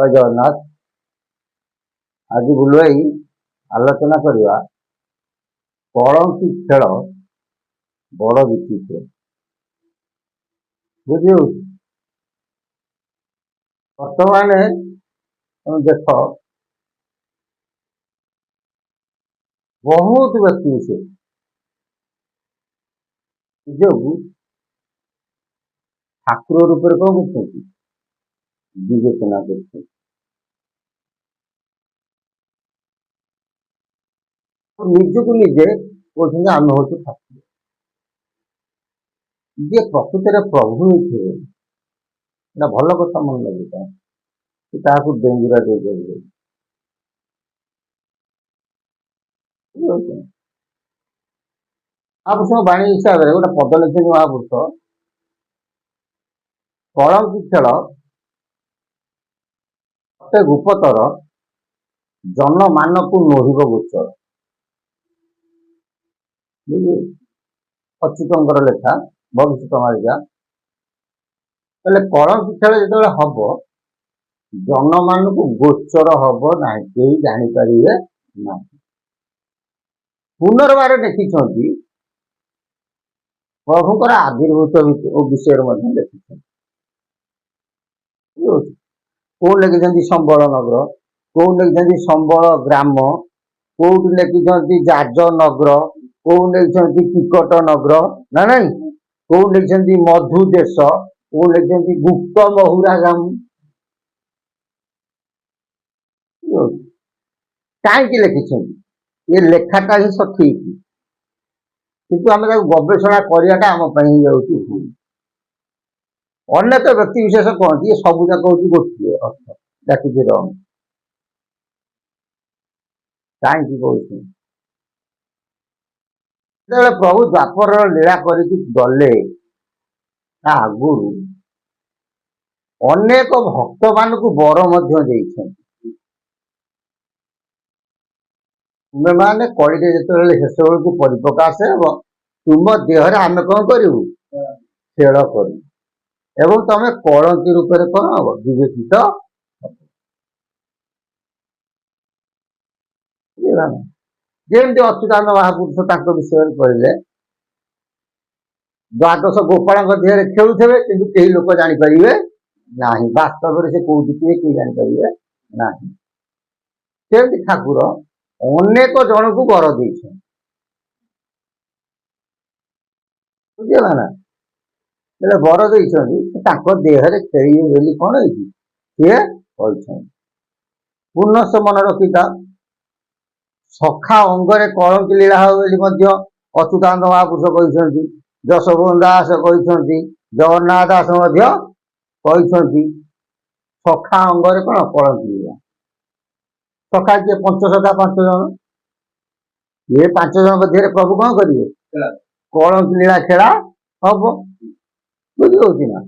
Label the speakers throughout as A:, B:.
A: ଜୟ ଜଗନ୍ନାଥ। ଆଜି ବୁଲୁଭାଇ ଆଲୋଚନା କରିବା କଳଙ୍କି ଖେଳ ବଡ଼ ବିଚିତ୍ର। ବୁଝିହେଉଛି। ବର୍ତ୍ତମାନ ତମେ ଦେଖ ବହୁତ ବ୍ୟକ୍ତି ବିଶେଷ ନିଜକୁ ଠାକୁର ରୂପରେ କଣ କରୁଛନ୍ତି, ବିବେଚନା କରୁଛନ୍ତି। ନିଜକୁ ନିଜେ କହୁଛନ୍ତି ଆମେ ହଉଛୁ ଠାକୁର। ଯିଏ ପ୍ରକୃତରେ ପ୍ରଭୁ ହେଇଥିବେ ଏଟା ଭଲ କଥା ମନେ ଲାଗୁଥାଏ କି ତାହାକୁ ଡେଙ୍ଗୁରା ଦେଇପାରିବେ। ମହାପୁରୁଷଙ୍କ ବାଣୀ ହିସାବରେ ଗୋଟେ ପଦ ଲେଖିଛନ୍ତି ମହାପୁରୁଷ, କଳଙ୍କି ଖେଳ ପ୍ରତ୍ୟେକ ଉପତର ଜନମାନକୁ ନୋହିବ ଗୋଚର। ଅଚ୍ୟୁତଙ୍କର ଲେଖା ଭବିଷ୍ୟତ ମାଳିକା। ତାହେଲେ କଳଙ୍କି ଖେଳ ଯେତେବେଳେ ହବ ଜନମାନଙ୍କୁ ଗୋଚର ହବ ନାହିଁ, କେହି ଜାଣିପାରିବେ ନାହିଁ। ପୁନର୍ବାର ଦେଖିଛନ୍ତି ପ୍ରଭୁଙ୍କର ଆବିର୍ଭୂତ ବିଷୟରେ ମଧ୍ୟ ଲେଖିଛନ୍ତି। କୋଉଠି ଲେଖିଛନ୍ତି ସମ୍ବଳ ନଗର, କୋଉଠି ଲେଖିଛନ୍ତି ସମ୍ବଳ ଗ୍ରାମ, କୋଉଠି ଲେଖିଛନ୍ତି ଜାଜ ନଗର, କୋଉଠି ଲେଖିଛନ୍ତି କିକଟ ନଗର, ନା ନାଇଁ, କୋଉଠି ଲେଖିଛନ୍ତି ମଧୁ ଦେଶ, କୋଉଠି ଲେଖିଛନ୍ତି ଗୁପ୍ତ ମହୁରା ଗ୍ରାମ। କାହିଁକି ଲେଖିଛନ୍ତି? ଏ ଲେଖାଟା ହିଁ ସଠିକ, କିନ୍ତୁ ଆମେ ତାକୁ ଗବେଷଣା କରିବାଟା ଆମ ପାଇଁ ହେଇଯାଉଛି ଭୁଲ। ଅନେକ ବ୍ୟକ୍ତି ବିଶେଷ କହନ୍ତି ଏ ସବୁ ଯାକ ହଉଛି ଗୋଟିଏ ଅର୍ଥ, ଡାକିଛି ରଙ୍ଗ। କାହିଁକି କହୁଛି? ଯେତେବେଳେ ପ୍ରଭୁ ଦ୍ୱାପରର ଲୀଳା କରିକି ଗଲେ ତା ଆଗରୁ ଅନେକ ଭକ୍ତ ମାନଙ୍କୁ ବର ମଧ୍ୟ ଦେଇଛନ୍ତି। ତୁମେମାନେ କଳିରେ ଯେତେବେଳେ ଶେଷ ବେଳକୁ ପରିପ୍ରକାଶ ହେବ, ତୁମ ଦେହରେ ଆମେ କଣ କରିବୁ? ଖେଳ କରିବୁ, ଏବଂ ତମେ କଳଙ୍କି ରୂପରେ କଣ ହବ? ବିବେଚିତ। ଯେମିତି ଅଚ୍ୟୁତାନନ୍ଦ ମହାପୁରୁଷ ତାଙ୍କ ବିଷୟରେ କହିଲେ, ଦ୍ୱାଦଶ ଗୋପାଳଙ୍କ ଦେହରେ ଖେଳୁଥିବେ କିନ୍ତୁ କେହି ଲୋକ ଜାଣିପାରିବେ ନାହିଁ, ବାସ୍ତବରେ ସେ କୋଉଠି ଥିବେ କେହି ଜାଣିପାରିବେ ନାହିଁ। ସେମିତି ଠାକୁର ଅନେକ ଜଣଙ୍କୁ ବର ଦେଇଛନ୍ତି, ବୁଝିଲା ନା? ହେଲେ ବର ଦେଇଛନ୍ତି ତାଙ୍କ ଦେହରେ ଖେଳିବେ ବୋଲି କଣ ହେଇଛି ସିଏ କହିଛନ୍ତି। ପୁନଃ ମନେ ରଖିଥା, ସଖା ଅଙ୍ଗରେ କଳଙ୍କି ଲୀଳା ହବ ବୋଲି ମଧ୍ୟ ଅଚ୍ୟୁତାନନ୍ଦ ମହାପୁରୁଷ କହିଛନ୍ତି, ଯଶୋବନ୍ଧ ଦାସ କହିଛନ୍ତି, ଜଗନ୍ନାଥ ଦାସ ମଧ୍ୟ କହିଛନ୍ତି। ସଖା ଅଙ୍ଗରେ କଣ କଳଙ୍କି ଲୀଳା। ସଖା କିଏ? ପଞ୍ଚସଖା 5 ଜଣ। ଏ 5 ଜଣ ମଧ୍ୟରେ ପ୍ରଭୁ କଣ କରିବେ? କଳଙ୍କି ଲୀଳା ଖେଳା ହବ। ବୁଝି ହଉଛି ନା?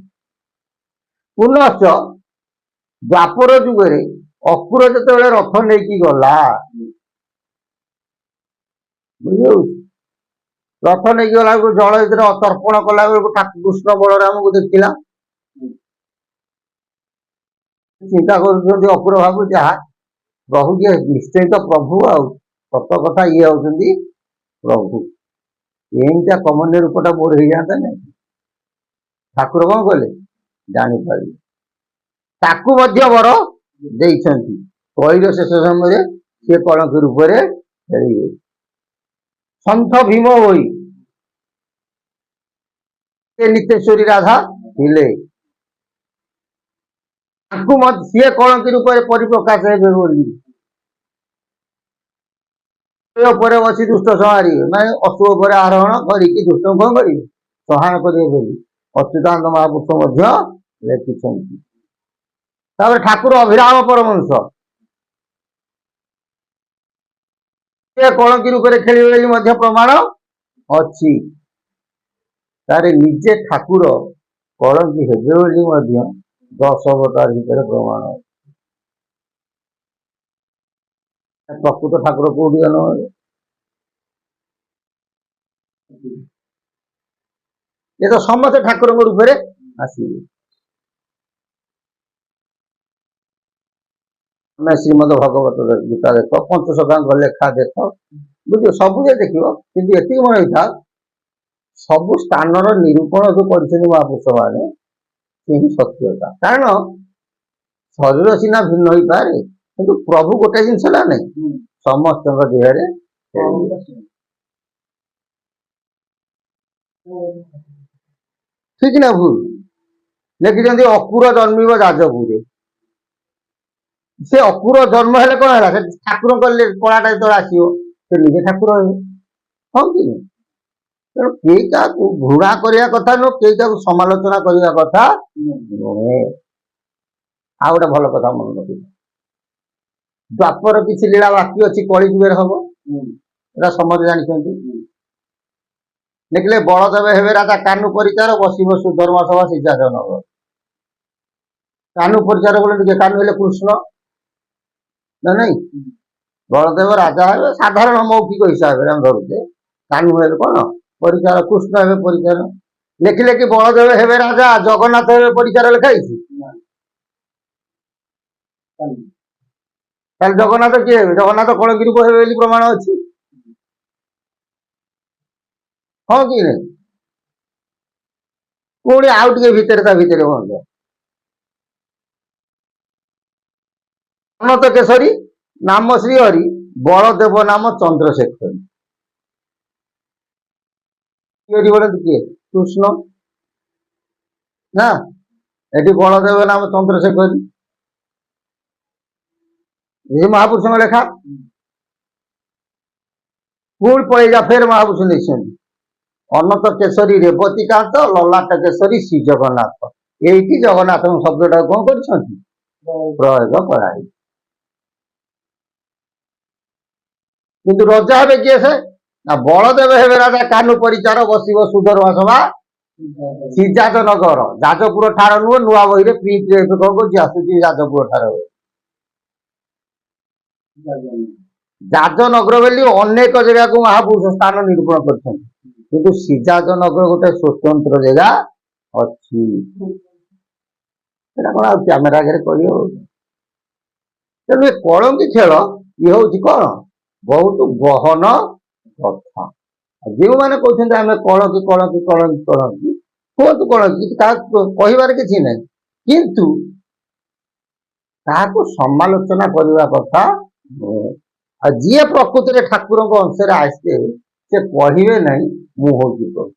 A: ପୁନଶ୍ଚ ଦ୍ୱାପର ଯୁଗରେ ଅସୁର ଯେତେବେଳେ ରଥ ନେଇକି ଗଲା, ବୁଝିହଉଛି, ରଥ ନେଇକି ଗଲା ବେଳକୁ ଜଳ ଭିତରେ ତର୍ପଣ କଲା ବେଳକୁ କୃଷ୍ଣ ବଳରାମକୁ ଦେଖିଲା। ଚିନ୍ତା କରୁଛନ୍ତି ଅପୁର ଭାବୁ, ଯାହା ପ୍ରଭୁ କିଏ? ନିଶ୍ଚୟ ତ ପ୍ରଭୁ, ଆଉ ସତ କଥା ଇଏ ହଉଛନ୍ତି ପ୍ରଭୁ। ଏମିତିଆ କମନ୍ୟ ରୂପଟା ମୋର ହେଇଯାଆନ୍ତା ନାଇଁ। ଠାକୁର କଣ କଲେ? ଜାଣିପାରିଲେ। ତାକୁ ମଧ୍ୟ ବର ଦେଇଛନ୍ତି, କଳିର ଶେଷ ସମୟରେ ସିଏ କଳଙ୍କି ରୂପରେ ଖେଳିବେ। ସନ୍ଥ ଭୀମ ହୋଇ ସେ ନିତେଶ୍ୱରୀ ରାଧା ଥିଲେ, ତାଙ୍କୁ ସିଏ କଳଙ୍କି ରୂପରେ ପରିପ୍ରକାଶ ହେବେ ବୋଲି ଉପରେ ବସି ଦୁଷ୍ଟ ସଂହାରିବେ, ମାନେ ଅଶୁ ଉପରେ ଆରୋହଣ କରିକି ଦୁଷ୍ଟ କଣ କରିବେ? ସଂହାର କରିବେ ବୋଲି ଅଚ୍ୟୁତାନନ୍ଦ ମହାପୁରୁଷ ମଧ୍ୟ ଲେଖିଛନ୍ତି। ତାପରେ ଠାକୁର ଅଭିରାମ ପରମହଂସ ସେ କଳଙ୍କି ରୂପରେ ଖେଳିବେ ବୋଲି ମଧ୍ୟ ପ୍ରମାଣ ଅଛି। ତାରେ ନିଜେ ଠାକୁର କଳଙ୍କି ହେବେ ବୋଲି ମଧ୍ୟ 10 ଅବତାର ଭିତରେ ପ୍ରମାଣ ଅଛି। ପ୍ରକୃତ ଠାକୁର କୋଉଠି ଜନ୍ମ ହେବେ? ଏ ତ ସମସ୍ତେ ଠାକୁରଙ୍କ ରୂପରେ ଆସିବେ। ତମେ ଶ୍ରୀମଦ ଭଗବତ ଗୀତା ଦେଖ, ପଞ୍ଚଶଖାଙ୍କ ଲେଖା ଦେଖ, ବୁଝିବ, ସବୁ ଯେ ଦେଖିବ, କିନ୍ତୁ ଏତିକି ମନେ ହେଇଥା ସବୁ ସ୍ଥାନର ନିରୂପଣ ଯୋଉ କରିଛନ୍ତି ମହାପୁରୁଷ ମାନେ ସେ ହିଁ ସତ୍ୟତା। କାରଣ ଶରୀର ସିନା ଭିନ୍ନ ହେଇପାରେ କିନ୍ତୁ ପ୍ରଭୁ ଗୋଟେ ଜିନିଷ ନା ନାଇଁ, ସମସ୍ତଙ୍କ ଦେହରେ ଠିକ ନା ଭୁଲ? ଲେଖିଛନ୍ତି ଅକୁର ଜନ୍ମିବ ଯାଜପୁରରେ। ସେ ଅକୁର ଜନ୍ମ ହେଲେ କଣ ହେଲା, ସେ ଠାକୁରଙ୍କ କଳାଟା ଯେତେବେଳେ ଆସିବ ସେ ନିଜେ ଠାକୁର ହେବେ, ହଁ କି? ତେଣୁ କେହି କାହାକୁ ଘୃଣା କରିବା କଥା ନୁହଁ, କେହି କାହାକୁ ସମାଲୋଚନା କରିବା କଥା ନୁହେଁ। ଆଉ ଗୋଟେ ଭଲ କଥା ମନେ ରଖିବ, ଦ୍ୱାପର କିଛି ଲୀଳା ବାକି ଅଛି, କଳି ଯୁଗରେ ହବ, ଏଟା ସମସ୍ତେ ଜାଣିଛନ୍ତି। ଦେଖିଲେ ବଳଦେବ ହେବେ ରାଜା କାହ୍ନୁ ପରିଚାର, ବସିବ ସୁଧର୍ମ ସଭା ସିଦ୍ଧାର୍ଥ। କାହ୍ନୁ ପରିଚାର ବୋଲେ ଟିକେ କାହ୍ନୁ ହେଲେ କୃଷ୍ଣ ନା ନାଇଁ, ବଳଦେବ ରାଜା ହେବେ ସାଧାରଣ ମୌଖିକ ହିସାବରେ ଆମେ ଧରୁଛେ, କାହ୍ନୁ ହେବେ କଣ ପରିଚାର, କୃଷ୍ଣ ହେବେ ପରିଚାର। ଲେଖିଲେ କି ବଳଦେବ ହେବେ ରାଜା, ଜଗନ୍ନାଥ ହେବେ ପରିଚାର ଲେଖା ହେଇଛି? ତାହେଲେ ଜଗନ୍ନାଥ କିଏ ହେବେ? ଜଗନ୍ନାଥ କଳଗିରିକୁ ହେବେ ବୋଲି ପ୍ରମାଣ ଅଛି, ହଁ କି ନାଇଁ? ପୁଣି ଆଉ ଟିକେ ଭିତରେ ତା ଭିତରେ ହୁଅନ୍ତୁ, ଅନନ୍ତ କେଶରୀ ନାମ ଶ୍ରୀ ହରି, ବଳଦେବ ନାମ ଚନ୍ଦ୍ରଶେଖରୀ। କିଏ? କୃଷ୍ଣ ନା, ଏଠି ବଳଦେବ ନାମ ଚନ୍ଦ୍ରଶେଖରୀ, ଏ ମହାପୁରୁଷଙ୍କ ଲେଖା। ପୁଣି ପଳେଇଲା ଫେର ମହାପୁରୁଷ ନେଇଛନ୍ତି, ଅନନ୍ତ କେଶରୀ ରେବତୀକାନ୍ତ, ଲଲାଟ କେଶରୀ ଶ୍ରୀ ଜଗନ୍ନାଥ। ଏଇଠି ଜଗନ୍ନାଥଙ୍କ ଶବ୍ଦଟାକୁ କଣ କରିଛନ୍ତି, ପ୍ରୟୋଗ କରାଯାଇଛି। କିନ୍ତୁ ରଜା ହେବେ କିଏ ସେ? ନା ବଳଦେବ ହେବେ ରାଜା କାହ୍ନୁ ପରିଚାର, ବସିବ ସୁଧର୍ମା ସଭା ସିଦ୍ଧାର୍ଥ ନଗର। ଯାଜପୁର ଠାର ନୁହଁ, ନୂଆ ବହିରେ ପ୍ରିଣ୍ଟ ଏବେ କଣ କରୁଛି ଆସୁଛି ଯାଜପୁର ଠାର। ଯାଜନଗର ବୋଲି ଅନେକ ଜାଗାକୁ ମହାପୁରୁଷ ସ୍ଥାନ ନିରୂପଣ କରିଛନ୍ତି, କିନ୍ତୁ ସିଦ୍ଧାର୍ଥ ନଗର ଗୋଟେ ସ୍ୱତନ୍ତ୍ର ଜାଗା ଅଛି। ସେଟା କଣ ଆଉ କ୍ୟାମେରା ଆଗରେ କରିବ? ତେଣୁ ଏ କଳଙ୍କି ଖେଳ ଇଏ ହଉଛି କଣ, ବହୁତ ଗହନ କଥା। ଯେଉଁମାନେ କହୁଛନ୍ତି ଆମେ କଳଙ୍କି କଳଙ୍କି କଳଙ୍କି କଳଙ୍କି, କୁହନ୍ତୁ କଳଙ୍କି, କାହାକୁ କହିବାର କିଛି ନାହିଁ, କିନ୍ତୁ ତାହାକୁ ସମାଲୋଚନା କରିବା କଥା ନୁହେଁ। ଆଉ ଯିଏ ପ୍ରକୃତିରେ ଠାକୁରଙ୍କ ଅଂଶରେ ଆସିବେ ସେ କହିବେ ନାହିଁ ମୁଁ ହଉଛି କବି।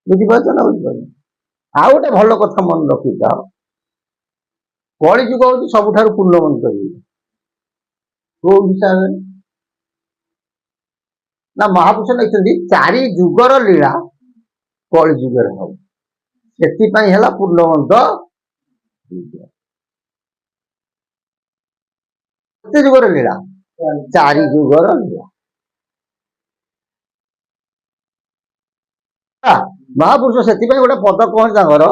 A: ବୁଝିପାରୁଛ ନା ବୁଝିପାରୁଛ? ଆଉ ଗୋଟେ ଭଲ କଥା ମନେ ରଖିଥାଅ, କଳିଯୁଗ ହଉଛି ସବୁଠାରୁ ପୂର୍ଣ୍ଣବନ୍ତ ଯୁଗ। କୋଉ ହିସାବରେ? ନା ମହାପୁରୁଷ ନେଇଛନ୍ତି ଚାରି ଯୁଗର ଲୀଳା କଳି ଯୁଗରେ ହବ, ସେଥିପାଇଁ ହେଲା ପୂର୍ଣ୍ଣବନ୍ତ ଯୁଗ। କେତେ ଯୁଗର ଲୀଳା? ଚାରି ଯୁଗର ଲୀଳା। ମହାପୁରୁଷ ସେଥିପାଇଁ ଗୋଟେ ପଦ କହନ୍ତି ତାଙ୍କର,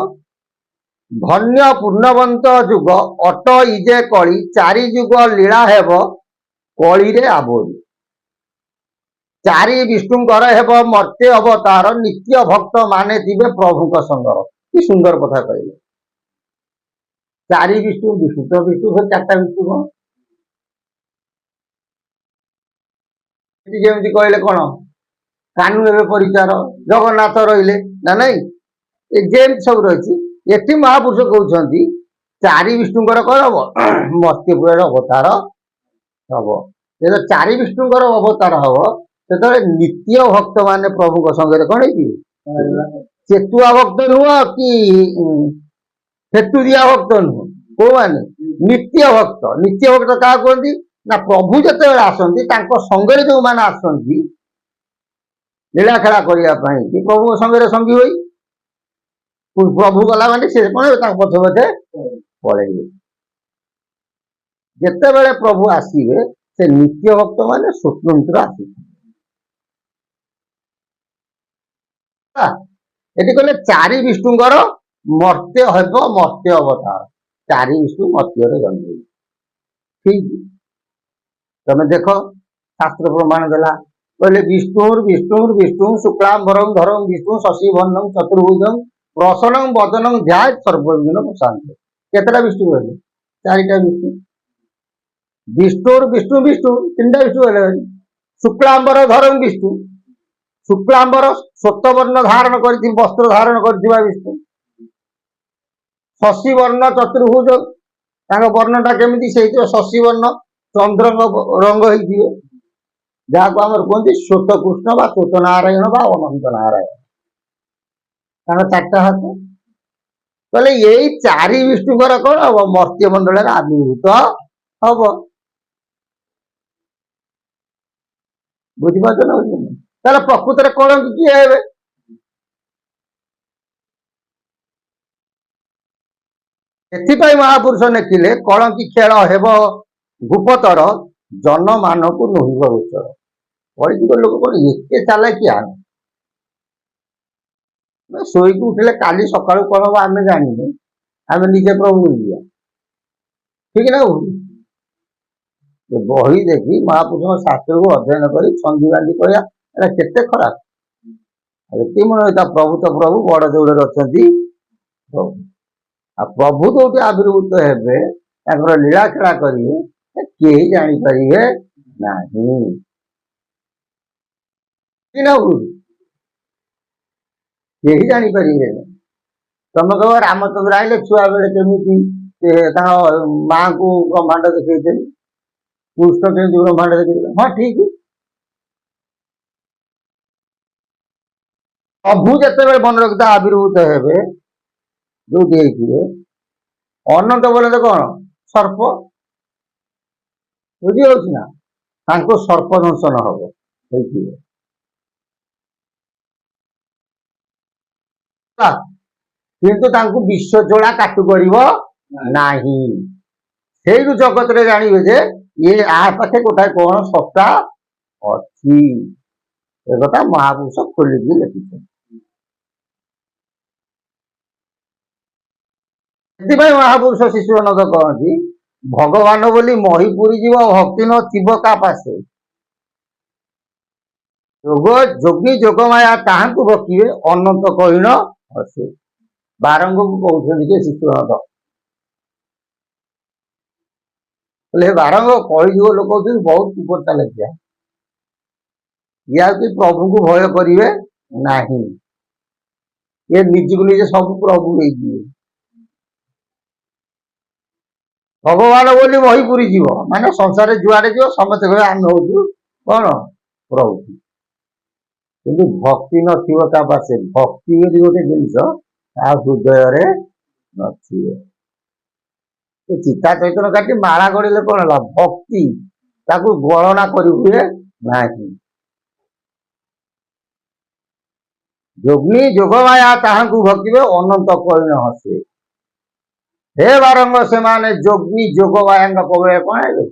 A: ଧନ୍ୟ ପୂର୍ଣ୍ଣବନ୍ତ ଯୁଗ ଅଟ ଇଜେ କଳି, ଚାରି ଯୁଗ ଲୀଳା ହେବ କଳିରେ ଆବୋରି। ଚାରି ବିଷ୍ଣୁଙ୍କର ହେବ ମର୍ତ୍ତ୍ୟ ଅବତାର, ନିତ୍ୟ ଭକ୍ତ ମାନେ ଥିବେ ପ୍ରଭୁଙ୍କ ସଙ୍ଗର। କି ସୁନ୍ଦର କଥା କହିଲେ। ଚାରି ବିଷ୍ଣୁ, ବିଷ୍ଣୁ ତ ବିଷ୍ଣୁ, ଚାରିଟା ବିଷ୍ଣୁ କଣ? ଯେମିତି କହିଲେ କଣ, କାହ୍ନୁ ହେବେ ପରିଚାର, ଜଗନ୍ନାଥ ରହିଲେ ନା ନାଇଁ, ଏ ଯେମିତି ସବୁ ରହିଛି। ଏଠି ମହାପୁରୁଷ କହୁଛନ୍ତି ଚାରି ବିଷ୍ଣୁଙ୍କର କଣ ହବ, ମର୍ତ୍ତ୍ୟପୁରରେ ଅବତାର ହବ। ଯେତେବେଳେ ଚାରି ବିଷ୍ଣୁଙ୍କର ଅବତାର ହବ ସେତେବେଳେ ନିତ୍ୟ ଭକ୍ତ ମାନେ ପ୍ରଭୁଙ୍କ ସଙ୍ଗରେ କଣ ହେଇଯିବେ, ଚେତୁଆ ଭକ୍ତ ନୁହଁ କି ହେତୁରିଆ ଭକ୍ତ ନୁହଁ, କୋଉମାନେ ନିତ୍ୟ ଭକ୍ତ। ନିତ୍ୟ ଭକ୍ତ କାହା କୁହନ୍ତି ନା ପ୍ରଭୁ ଯେତେବେଳେ ଆସନ୍ତି ତାଙ୍କ ସଙ୍ଗରେ ଯୋଉମାନେ ଆସନ୍ତି ଲୀଳା ଖେଳା କରିବା ପାଇଁ, କି ପ୍ରଭୁଙ୍କ ସଙ୍ଗରେ ସଙ୍ଗୀ ହୋଇ, ପ୍ରଭୁ ଗଲା ମାନେ ସେ କଣ ତାଙ୍କ ପଛେ ପଛେ ପଳେଇବେ। ଯେତେବେଳେ ପ୍ରଭୁ ଆସିବେ ସେ ନିତ୍ୟ ଭକ୍ତ ମାନେ ସ୍ୱତନ୍ତ୍ର ଆସିବେ। ଏଠି କହିଲେ ଚାରି ବିଷ୍ଣୁଙ୍କର ମର୍ତ୍ତ୍ୟ ହେବ, ମର୍ତ୍ତ୍ୟ ଅବତାର। ଚାରି ବିଷ୍ଣୁ ମର୍ତ୍ତ୍ୟରେ ଜନ୍ମ। ଠିକ ତମେ ଦେଖ ଶାସ୍ତ୍ର ପ୍ରମାଣ ଦେଲା, କହିଲେ ବିଷ୍ଣୁ ଶୁକ୍ଲାମ୍ବରଂ ଧରଂ ବିଷ୍ଣୁ ଶଶି ବର୍ଣ୍ଣଂ ଚତୁର୍ଭୁଜଂ ପ୍ରସନ୍ନଂ ବଦନଂ ଧ୍ୟାୟ ସର୍ବବିଘ୍ନ ପ୍ରଶାନ୍ତି। କେତେଟା ବିଷ୍ଣୁ କହିଲେ? ଚାରିଟା ବିଷ୍ଣୁ। ବିଷ୍ଣୁରୁ ବିଷ୍ଣୁ ବିଷ୍ଣୁ ତିନିଟା ବିଷ୍ଣୁ କହିଲେ। ଶୁକ୍ଲାମ୍ବର ଧରଂ ବିଷ୍ଣୁ, ଶୁକ୍ଲାମ୍ବର ଶ୍ଵେତ ବର୍ଣ୍ଣ ଧାରଣ କରିଥିବା ବସ୍ତ୍ର ଧାରଣ କରିଥିବା ବିଷ୍ଣୁ। ଶଶୀ ବର୍ଣ୍ଣ ଚତୁର୍ଭୁଜ, ତାଙ୍କ ବର୍ଣ୍ଣଟା କେମିତି? ସେଇଥିବ ଶଶୀ ବର୍ଣ୍ଣ, ଚନ୍ଦ୍ରଙ୍କ ରଙ୍ଗ ହେଇଥିବେ, ଯାହାକୁ ଆମର କୁହନ୍ତି ଶ୍ଵେତ କୃଷ୍ଣ ବା ଶ୍ଵେତ ନାରାୟଣ ବା ଅନନ୍ତ ନାରାୟଣ। ତାଙ୍କ ଚାରିଟା ହାତ। କହିଲେ ଏଇ ଚାରି ବିଷ୍ଣୁଙ୍କର କଣ ହବ? ମର୍ତ୍ତ୍ୟ ମଣ୍ଡଳରେ ଆବିର୍ଭୂତ ହବ। ବୁଝିପାରୁଛ ନା? ତାହେଲେ ପ୍ରକୃତରେ କଣ କିଏ ହେବେ? ସେଥିପାଇଁ ମହାପୁରୁଷ ଲେଖିଲେ କଳଙ୍କି ଖେଳ ହେବ ଭୂପତର, ଜନମାନକୁ ନୋହିବ ଗୋଚର। ପଢିଯିବ ଲୋକ କଣ ଏତେ ଚାଲାକିଆ? ଶୋଇକି ଉଠିଲେ କାଲି ସକାଳୁ କଣ ହବ ଆମେ ଜାଣିନେ, ଆମେ ନିଜେ ପ୍ରଭୁ ଯିବା, ଠିକ ନା? ବହି ଦେଖି ମହାପୁରୁଷଙ୍କ ଶାସ୍ତ୍ରକୁ ଅଧ୍ୟୟନ କରି ଛନ୍ଦି ବାନ୍ଧି କହିବା ଏଟା କେତେ ଖରାପ। ଏତିକି ମନେ ତା ପ୍ରଭୁ ତ ପ୍ରଭୁ, ବଡ ଯୋଉଡରେ ଅଛନ୍ତି ପ୍ରଭୁ। ଆଉ ପ୍ରଭୁ ଯୋଉଠି ଆବିର୍ଭୂତ ହେବେ, ତାଙ୍କର ଲୀଳା ଖେଳା କରିବେ, କେହି ଜାଣିପାରିବେ ନାହିଁ। କେହି ଜାଣିପାରିବେନି। ତମେ କହିବ ରାମଚନ୍ଦ୍ର ଆଇଲେ ଛୁଆ ବେଳେ କେମିତି ତାଙ୍କ ମାଙ୍କୁ ବ୍ରହ୍ମାଣ୍ଡ ଦେଖେଇଥିଲେ, କୃଷ୍ଣ କେମିତି ବ୍ରହ୍ମାଣ୍ଡ ଦେଖେଇଥିଲେ? ହଁ ଠିକ। ପ୍ରଭୁ ଯେତେବେଳେ ମନେ ରଖିଥା ଆବିର୍ଭୂତ ହେବେ ଯୋଉଠି ହେଇଥିବେ, ଅନନ୍ତ ବୋଲେ ତ କଣ? ସର୍ପ। ବୁଝି ହଉଛି ନା? ତାଙ୍କୁ ସର୍ପ ଦଂଶନ ହବ ହେଇଥିବେ। କିନ୍ତୁ ତାଙ୍କୁ ବିଶ୍ୱ ଚୋଳା କାଟୁ କରିବ ନାହିଁ। ସେଇଠୁ ଜଗତରେ ଜାଣିବେ ଯେ ଇଏ ଆ ପାଖେ ଗୋଟାଏ କଣ ସତ୍ତା ଅଛି। ଏ କଥା ମହାପୁରୁଷ ଖୋଲିକି ଲେଖିଛନ୍ତି। ସେଥିପାଇଁ ମହାପୁରୁଷ ଶିଶୁନନ୍ଦ କହନ୍ତି, ଭଗବାନ ବୋଲି ମହିପୁରୀ ଯିବ, ଭକ୍ତି ନ ଥିବ କା ପାଶେ। ଯୋଗୀ ଯୋଗମାୟା ତାହାଙ୍କୁ ଭକିବେ, ଅନନ୍ତ କହିଣ ଅସେ। ବାରଙ୍ଗକୁ କହୁଛନ୍ତି ଯେ ଶିଶୁନନ୍ଦ, ବାରଙ୍ଗ କଳିଯୁଗ ଲୋକ ହଉଛନ୍ତି ବହୁତ କୁପଟା ଲେଖିଆ। ଇଏ ଆଉ ପ୍ରଭୁଙ୍କୁ ଭୟ କରିବେ ନାହିଁ, ଇଏ ନିଜକୁ ନିଜେ ସବୁ ପ୍ରଭୁ ହେଇଯିବେ। ଭଗବାନ ବୋଲି ମହିପୁରୀ ଯିବ, ମାନେ ସଂସାରରେ ଯୁଆଡେ ଯିବ ସମସ୍ତେ କହିବେ ଆମେ ହଉଛୁ କଣ? ପ୍ରଭୁ। କିନ୍ତୁ ଭକ୍ତି ନଥିବ ତା ପାଶେ। ଭକ୍ତି ବୋଲି ଗୋଟେ ଜିନିଷ ତା ହୃଦୟରେ ନଥିବ। ଚିତା ଚୈତନ କାଟି ମାଳା ଗଢିଲେ କଣ ହେଲା? ଭକ୍ତି ତାକୁ ଗଣନା କରି ହୁଏ ନାହିଁ। ଯୋଗୀ ଯୋଗମାୟା ତାହାଙ୍କୁ ଭକିବେ, ଅନନ୍ତ କହିଣ ହସେ। ହେ ବାରଙ୍ଗ ସେମାନେ ଯୋଗୀ ଯୋଗମାୟାଙ୍କ କବଳେ କଣ ହେବେ?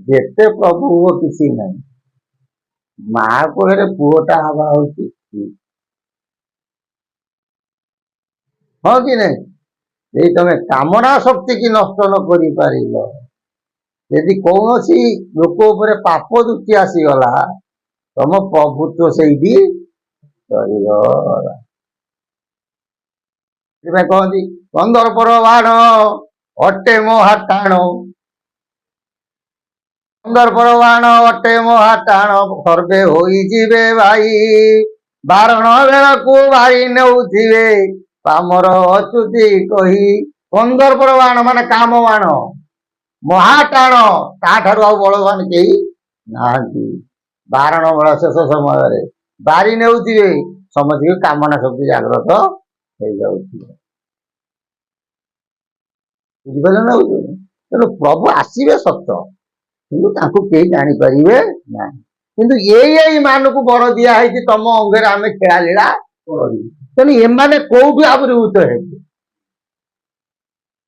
A: ଯେତେ ପ୍ରଭୁ ହୁଅ କିଛି ନାହିଁ, ମା କୋଳରେ ପୁଅଟା ହବା ହଉଛି। ହଁ କି ନାଇଁ? ଏଇ ତମେ କାମନା ଶକ୍ତି କି ନଷ୍ଟ ନ କରିପାରିଲ, ଯଦି କୌଣସି ଲୋକ ଉପରେ ପାପ ଦୃଷ୍ଟି ଆସିଗଲା, ତମ ପ୍ରଭୁତ୍ୱ ସେଇଠି ସରିଗଲା। ସେଥିପାଇଁ କହନ୍ତି କନ୍ଦର୍ପର ବାଣ ଅଟେ ମହାଟାଣ, କନ୍ଦର୍ପର ବାଣ ଅଟେ ମହାଟାଣ, ସର୍ବେ ହୋଇଯିବେ ଭାଇ, ବାରଣ ବେଳକୁ ଭାଇ ନେଉଥିବେ ପାମର ଅଚ୍ୟୁତି କହି। କନ୍ଦର୍ପର ବାଣ ମାନେ କାମ ବାଣ, ମହାଟାଣ, ତାଠାରୁ ଆଉ ବଳବାନ କେହି ନାହାନ୍ତି। ବାରଣ ବେଳ ଶେଷ ସମୟରେ ବାରି ନେଉଥିବେ, ସମସ୍ତଙ୍କୁ କାମନା ଶକ୍ତି ଜାଗ୍ରତ ହେଇଯାଉଥିବ। ବୁଝିପାରିଲ ନା? ତେଣୁ ପ୍ରଭୁ ଆସିବେ ସତ, କିନ୍ତୁ ତାଙ୍କୁ କେହି ଜାଣିପାରିବେ ନାହିଁ। କିନ୍ତୁ ଏଇ ମାନଙ୍କୁ ବର ଦିଆ ହେଇଛି, ତମ ଅଙ୍ଗରେ ଆମେ ଖେଳା ଲୀଳା କରିବୁ। ତେଣୁ ଏମାନେ କୋଉଠୁ ଆବିର୍ଭୂତ ହେବେ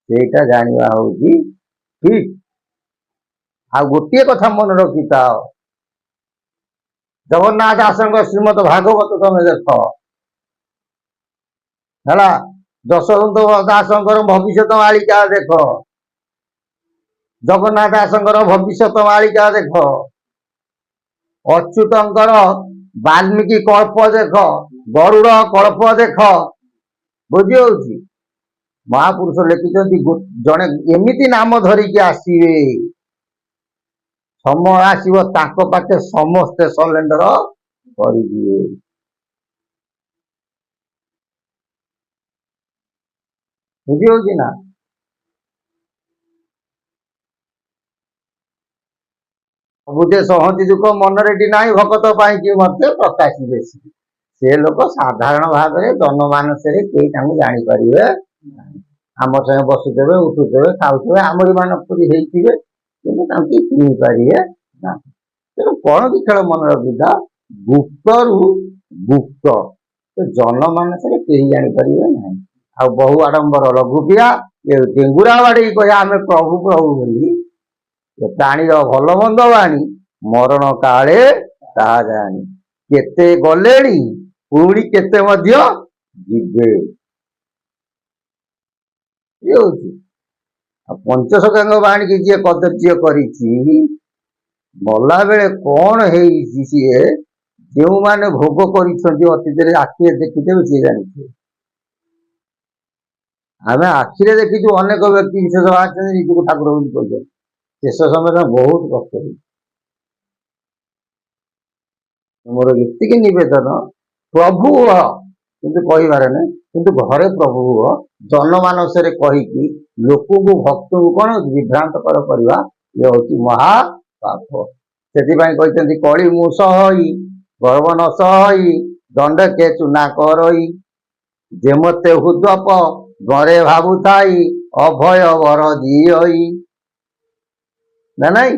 A: ସେଇଟା ଜାଣିବା ହଉଛି ଠିକ। ଆଉ ଗୋଟିଏ କଥା ମନେ ରଖିଥାଅ, ଜଗନ୍ନାଥ ଦାସଙ୍କ ଶ୍ରୀମଦ ଭାଗବତ ତମେ ଦେଖ ହେଲା, ଯଶୋବନ୍ତ ଦାସଙ୍କର ଭବିଷ୍ୟତ ମାଳିକା ଦେଖ, ଜଗନ୍ନାଥ ଦାସଙ୍କର ଭବିଷ୍ୟତ ମାଳିକା ଦେଖ, ଅଚ୍ୟୁତଙ୍କର ବାଲ୍ମୀକି କଳ୍ପ ଦେଖ, ଗରୁଡ କଳ୍ପ ଦେଖ। ବୁଝି ହଉଛି? ମହାପୁରୁଷ ଲେଖିଛନ୍ତି ଜଣେ ଏମିତି ନାମ ଧରିକି ଆସିବେ, ସମୟ ଆସିବ ତାଙ୍କ ପାଖେ ସମସ୍ତେ ସରେଣ୍ଡର କରିଦିଏ। ବୁଝି ହଉଛି ନା? ସବୁତେ ସହନ୍ତି ଦୁଃଖ ମନରେ ଏଠି ନାହିଁ, ଭକତ ପାଇଁ କି ମତେ ପ୍ରକାଶି ବେଶୀ। ସେ ଲୋକ ସାଧାରଣ ଭାବରେ ଜନମାନସରେ କେହି ତାଙ୍କୁ ଜାଣିପାରିବେ ନାହିଁ। ଆମ ସାଙ୍ଗେ ବସୁଥିବେ, ଉଠୁଥିବେ, ଖାଉଥିବେ, ଆମରି ମାନ ପରି ହେଇଥିବେ, କିନ୍ତୁ ତାଙ୍କୁ କେହି ଚିହ୍ନି ପାରିବେ ନାହିଁ। ତେଣୁ କଣ କି ଖେଳ ମନେ ରଖିଥା, ଗୁପ୍ତରୁ ଗୁପ୍ତ ଜନମାନସରେ କେହି ଜାଣିପାରିବେ ନାହିଁ। ଆଉ ବହୁ ଆଡମ୍ବର ଲଘୁପିଆ ଡେଙ୍ଗୁରା ବାଡେଇ କହିବା ଆମେ ପ୍ରଭୁ ପ୍ରଭୁ ବୋଲି, ପ୍ରାଣୀର ଭଲ ମନ୍ଦ ବାଣୀ ମରଣ କାଳେ ତାହା ଜାଣି। କେତେ ଗଲେଣି ପୁଣି କେତେ ମଧ୍ୟ ଯିବେ। ହଉଛି ଆଉ ପଞ୍ଚସଖାଙ୍କ ବାଣୀକି ଯିଏ କଦର୍ଯ୍ୟ କରିଛି, ମଲା ବେଳେ କଣ ହେଇଛି ସିଏ ଯେଉଁମାନେ ଭୋଗ କରିଛନ୍ତି ଅତୀତରେ ଆଖିରେ ଦେଖିଦେବେ ସିଏ ଜାଣିଥିବେ। ଆମେ ଆଖିରେ ଦେଖିଛୁ ଅନେକ ବ୍ୟକ୍ତି ବିଶେଷ ବାହାରିଛନ୍ତି ନିଜକୁ ଠାକୁର ବୋଲି କହିଛନ୍ତି, ଶେଷ ସମୟରେ ବହୁତ କଷ୍ଟ ହେଇଛି। ମୋର ଏତିକି ନିବେଦନ, ପ୍ରଭୁ ହୁଅ କିନ୍ତୁ କହିବାର ନାହିଁ, କିନ୍ତୁ ଘରେ ପ୍ରଭୁ ହୁଅ। ଜନମାନସରେ କହିକି ଲୋକଙ୍କୁ ଭକ୍ତଙ୍କୁ କଣ ବିଭ୍ରାନ୍ତକର କରିବା, ଇଏ ହଉଛି ମହା ପାପ। ସେଥିପାଇଁ କହିଛନ୍ତି କଳି ମୁଁ ସହଇ ଗର୍ବ ନ ସହଇ ଦଣ୍ଡକେ ଚୁନା କରଇ, ଯେମତେ ହୃଦପ ଘରେ ଭାବୁଥାଇ ଅଭୟ ବର ଦିଅଇ। ନା ନାଇଁ?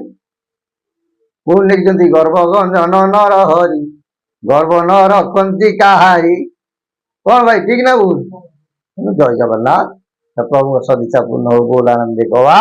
A: ପୁଣି ଲେଖିଛନ୍ତି ଗର୍ବ ଗଞ୍ଜନ ନର ହରି ଗର୍ବ ନ ରଖନ୍ତି କାହାରି। କଣ ଭାଇ ଠିକ ନା ଭୁଲ? ଜୟ ଜଗନ୍ନାଥ। ପ୍ରଭୁଙ୍କ ସଦିଚ୍ଛା ପୂର୍ଣ୍ଣ ହଉ। ବୋଲ ଆନନ୍ଦେ ଗବା।